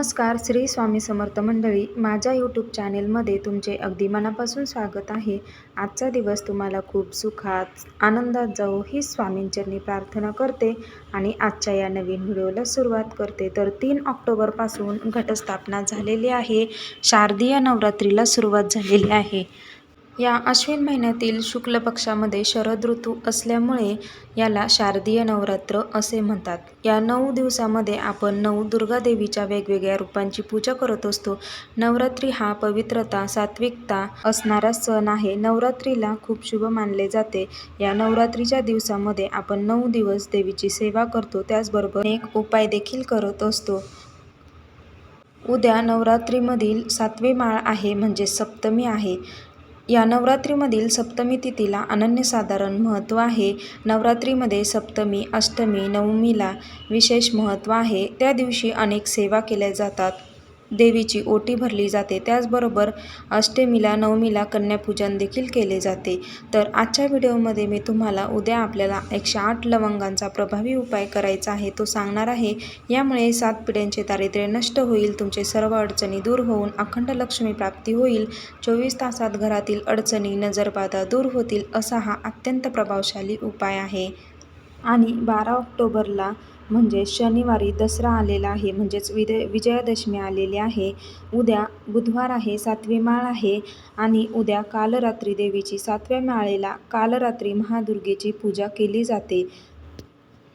नमस्कार. श्री स्वामी समर्थ मंडळी. माझ्या यूट्यूब चॅनेलमध्ये तुमचे अगदी मनापासून स्वागत आहे. आजचा दिवस तुम्हाला खूप सुखात आनंदात जावो ही स्वामींचरणी प्रार्थना करते आणि आजच्या या नवीन व्हिडिओला सुरुवात करते. तर 3 ऑक्टोबरपासून घटस्थापना झालेली आहे. शारदीय नवरात्रीला सुरुवात झालेली आहे. या अश्विन महिन्यातील शुक्ल पक्षामध्ये शरद ऋतू असल्यामुळे याला शारदीय नवरात्र असे म्हणतात. या 9 दिवसामध्ये आपण 9 दुर्गा देवीच्या वेगवेगळ्या रूपांची पूजा करत असतो. नवरात्री हा पवित्रता, सात्विकता असणारा सण आहे. नवरात्रीला खूप शुभ मानले जाते. या नवरात्रीच्या दिवसामध्ये आपण 9 दिवस देवीची सेवा करतो. त्याचबरोबर एक उपाय देखील करत असतो. उद्या नवरात्रीमधील 7वी माळ आहे, म्हणजे सप्तमी आहे. या नवरात्रीमधील सप्तमी तिथीला अनन्यसाधारण महत्त्व आहे. नवरात्रीमध्ये सप्तमी, अष्टमी, नवमीला विशेष महत्त्व आहे. त्या दिवशी अनेक सेवा केल्या जातात. देवीची ओटी भरली जाते. त्याचबरोबर अष्टमीला, नवमीला कन्यापूजन देखील केले जाते. तर आजच्या व्हिडिओमध्ये मी तुम्हाला उद्या आपल्याला 108 लवंगांचा प्रभावी उपाय करायचा आहे, तो सांगणार आहे. यामुळे 7 पिढ्यांचे दारिद्र्य नष्ट होईल. तुमचे सर्व अडचणी दूर होऊन अखंड लक्ष्मी प्राप्ती होईल. 24 तासात घरातील अडचणी, नजरबाधा दूर होतील. असा हा अत्यंत प्रभावशाली उपाय आहे. आणि 12 ऑक्टोबरला म्हणजे शनिवारी दसरा आलेला आहे, म्हणजेच विजयादशमी आलेली आहे. उद्या बुधवार आहे, 7वी माळ आहे आणि उद्या कालरात्री देवीची 7व्या माळेला कालरात्री महादुर्गेची पूजा केली जाते.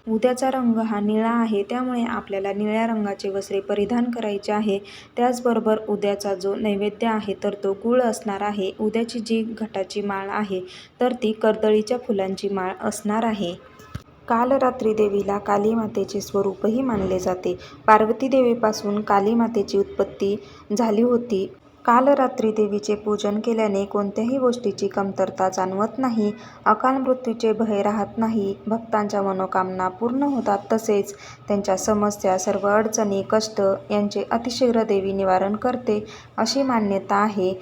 उद्याचा रंग हा निळा आहे, त्यामुळे आपल्याला निळ्या रंगाचे वस्त्रे परिधान करायचे आहे. त्याचबरोबर उद्याचा जो नैवेद्य आहे तर तो गूळ असणार आहे. उद्याची जी घटाची माळ आहे तर ती कर्दळीच्या फुलांची माळ असणार आहे. काल रात्री देवीला काली मातेचे स्वरूपही मानले जाते. पार्वती देवीपासून काली मातेची उत्पत्ती झाली होती. काल रात्री देवीचे पूजन केल्याने कोणत्याही गोष्टीची कमतरता जाणवत नाही. अकाल मृत्यूचे भय राहत नाही. भक्तांच्या मनोकामना पूर्ण होतात. तसेच त्यांच्या समस्या, सर्व अडचणी, कष्ट यांचे अतिशीघ्र देवी निवारण करते अशी मान्यता आहे.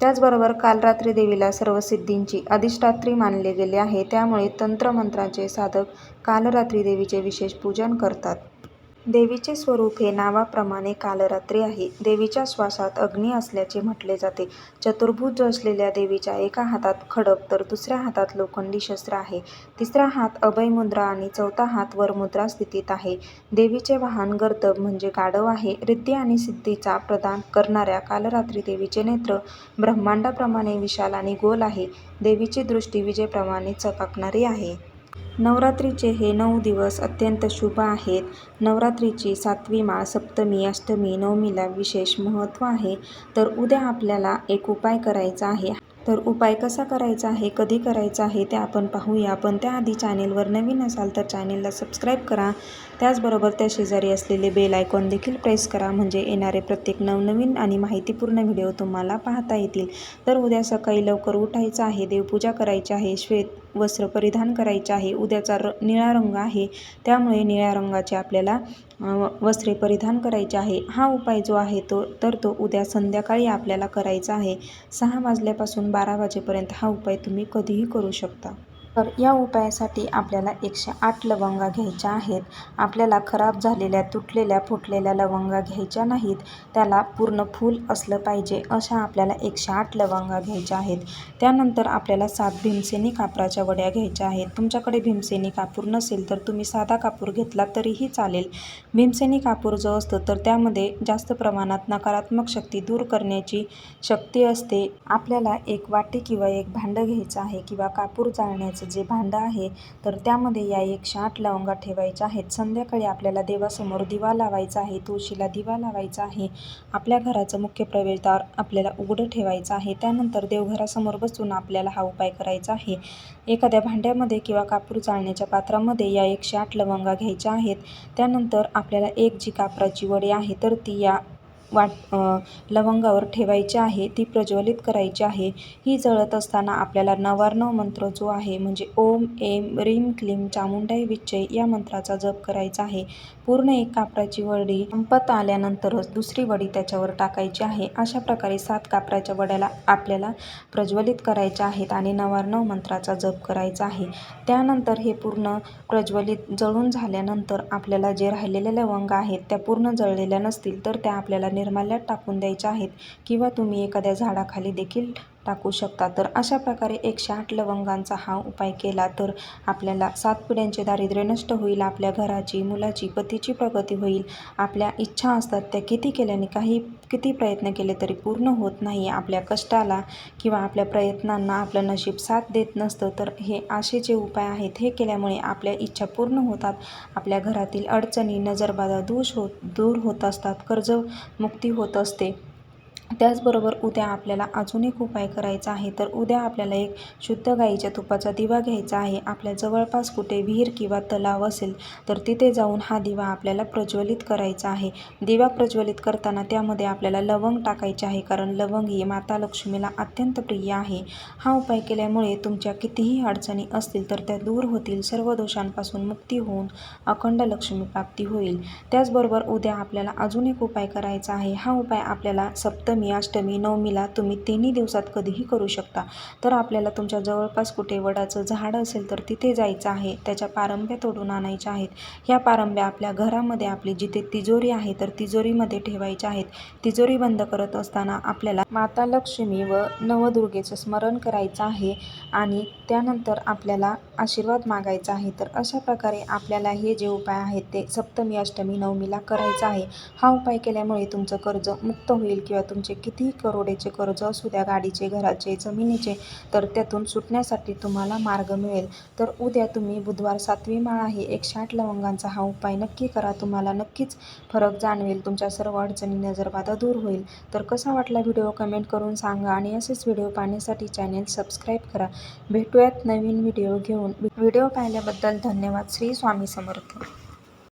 त्याचबरोबर काल रात्री देवीला सर्व सिद्धींची अधिष्ठात्री मानले गेले आहे. त्यामुळे तंत्रमंत्राचे साधक काल रात्री देवीचे विशेष पूजन करतात. देवीचे स्वरूप हे नावाप्रमाणे कालरात्री आहे. देवीच्या श्वासात अग्नी असल्याचे म्हटले जाते. चतुर्भुज असलेल्या देवीच्या एका हातात खड्ग तर दुसऱ्या हातात लोखंडी शस्त्र आहे. तिसरा हात अभय मुद्रा आणि चौथा हात वरमुद्रा स्थितीत आहे. देवीचे वाहन गर्दभ म्हणजे गाढव आहे. रिद्धी आणि सिद्धीचा प्रदान करणाऱ्या कालरात्री देवीचे नेत्र ब्रह्मांडाप्रमाणे विशाल आणि गोल आहे. देवीची दृष्टी विजेप्रमाणे चकाकणारी आहे. नवरात्रीचे हे 9 दिवस अत्यंत शुभ आहेत. नवरात्रीची 7वी माळ, सप्तमी, अष्टमी, नवमीला विशेष महत्त्व आहे. तर उद्या आपल्याला एक उपाय करायचा आहे. तर उपाय कसा करायचा आहे, कधी करायचा आहे ते आपण पाहूया. पण त्याआधी चॅनेलवर नवीन असाल तर चॅनेलला सबस्क्राईब करा. त्याचबरोबर त्या शेजारी असलेले बेल आयकॉन देखील प्रेस करा, म्हणजे येणारे प्रत्येक नवनवीन आणि माहितीपूर्ण व्हिडिओ तुम्हाला पाहता येतील. तर उद्या सकाळी लवकर उठायचं आहे, देवपूजा करायची आहे, श्वेत वस्त्र परिधान करायचे आहे. उद्याचा निळा रंग आहे, त्यामुळे निळ्या रंगाचे आपल्याला वस्त्रे परिधान करायचे आहे. हा उपाय जो आहे तो उद्या संध्याकाळी आपल्याला करायचा आहे. 6 वाजल्यापासून 12 वाजेपर्यंत हा उपाय तुम्ही कधीही करू शकता. तर या उपायासाठी आपल्याला 108 लवंगा घ्यायच्या आहेत. आपल्याला खराब झालेल्या, तुटलेल्या, फुटलेल्या लवंगा घ्यायच्या नाहीत. त्याला पूर्ण फूल असलं पाहिजे अशा आपल्याला 108 लवंगा घ्यायच्या आहेत. त्यानंतर आपल्याला 7 भीमसेनी कापराच्या वड्या घ्यायच्या आहेत. तुमच्याकडे भीमसेनी कापूर नसेल तर तुम्ही साधा कापूर घेतला तरीही चालेल. भीमसेनी कापूर जो असतो तर त्यामध्ये जास्त प्रमाणात नकारात्मक शक्ती दूर करण्याची शक्ती असते. आपल्याला एक वाटी किंवा एक भांडं घ्यायचं आहे, किंवा कापूर जाळण्याचं जे भांडं आहे तर त्यामध्ये या 108 लवंगा ठेवायच्या आहेत. संध्याकाळी आपल्याला देवासमोर दिवा लावायचा आहे, तुळशीला दिवा लावायचा आहे. आपल्या घराचं मुख्य प्रवेशद्वार आपल्याला उघडं ठेवायचं आहे. त्यानंतर देवघरासमोर बसून आपल्याला हा उपाय करायचा आहे. एखाद्या भांड्यामध्ये किंवा कापूर जाळण्याच्या पात्रामध्ये या 108 लवंगा घ्यायच्या आहेत. त्यानंतर आपल्याला एक जी कापराची वडी आहे तर ती या लवंगावर ठेवायची आहे, ती प्रज्वलित करायची आहे. ही जळत असताना आपल्याला 99 मंत्र जो आहे म्हणजे ओम ऐं ह्रीं क्लीं चामुंडाय विच्चे या मंत्राचा जप करायचा आहे. पूर्ण एक कापराची वडी संपत आल्यानंतरच दुसरी वडी त्याच्यावर टाकायची आहे. अशा प्रकारे 7 कापराच्या वड्याला आपल्याला प्रज्वलित करायच्या आहेत आणि 99 मंत्राचा जप करायचा आहे. त्यानंतर हे पूर्ण प्रज्वलित जळून झाल्यानंतर आपल्याला जे राहिलेले लवंग आहेत त्या पूर्ण जळलेल्या नसतील तर त्या आपल्याला निर्माल्यात टाकून द्यायच्या आहेत किंवा तुम्ही एखाद्या झाडाखाली देखील टाकू शकता. तर अशा प्रकारे 108 लवंगांचा हा उपाय केला तर आपल्याला 7 पिढ्यांचे दारिद्र्य नष्ट होईल, आपल्या घराची, मुलाची, पतीची प्रगती होईल. आपल्या इच्छा असतात त्या किती केल्याने किती प्रयत्न केले तरी पूर्ण होत नाही. आपल्या कष्टाला किंवा आपल्या प्रयत्नांना आपलं नशीब साथ देत नसतं. तर हे असे जे उपाय आहेत हे केल्यामुळे आपल्या इच्छा पूर्ण होतात. आपल्या घरातील अडचणी, नजरबाधा दूर होत असतात, कर्जमुक्ती होत असते. त्याचबरोबर उद्या आपल्याला अजून एक उपाय करायचा आहे. तर उद्या आपल्याला एक शुद्ध गाईच्या तुपाचा दिवा घ्यायचा आहे. आपल्या जवळपास कुठे विहीर किंवा तलाव असेल तर तिथे जाऊन हा दिवा आपल्याला प्रज्वलित करायचा आहे. दिवा प्रज्वलित करताना त्यामध्ये आपल्याला लवंग टाकायचे आहे, कारण लवंग ही माता लक्ष्मीला अत्यंत प्रिय आहे. हा उपाय केल्यामुळे तुमच्या कितीही अडचणी असतील तर त्या दूर होतील, सर्व दोषांपासून मुक्ती होऊन अखंड लक्ष्मी प्राप्ती होईल. त्याचबरोबर उद्या आपल्याला अजून एक उपाय करायचा आहे. हा उपाय आपल्याला सप्तमी, अष्टमी, नवमीला तुम्ही तिन्ही दिवसात कधीही करू शकता. तर आपल्याला तुमच्या जवळपास कुठे वडाचं झाड असेल तर तिथे जायचं आहे, त्याच्या पारंब्या तोडून आणायच्या आहेत. ह्या पारंब्या आपल्या घरामध्ये आपली जिथे तिजोरी आहे तर तिजोरीमध्ये ठेवायच्या आहेत. तिजोरी बंद करत असताना आपल्याला माता लक्ष्मी व नवदुर्गेचं स्मरण करायचं आहे आणि त्यानंतर आपल्याला आशीर्वाद मागायचा आहे. तर अशा प्रकारे आपल्याला हे जे उपाय आहेत ते सप्तमी, अष्टमी, नवमीला करायचं आहे. हा उपाय केल्यामुळे तुमचं कर्ज मुक्त होईल किंवा तुमचे कितीही करोडेचे कर्ज असू द्या, गाडीचे, घराचे, जमिनीचे, तर त्यातून सुटण्यासाठी तुम्हाला मार्ग मिळेल. तर उद्या तुम्ही बुधवार 7वी माळ आहे, 108 लवंगांचा हा उपाय नक्की करा. तुम्हाला नक्कीच फरक जाणवेल, तुमच्या सर्व अडचणी, नजरबाधा दूर होईल. तर कसा वाटला व्हिडिओ कमेंट करून सांगा आणि असेच व्हिडिओ पाहण्यासाठी चॅनेल सबस्क्राईब करा. भेटूयात नवीन व्हिडिओ घेऊन. व्हिडिओ पाहिल्याबद्दल धन्यवाद. श्री स्वामी समर्थ.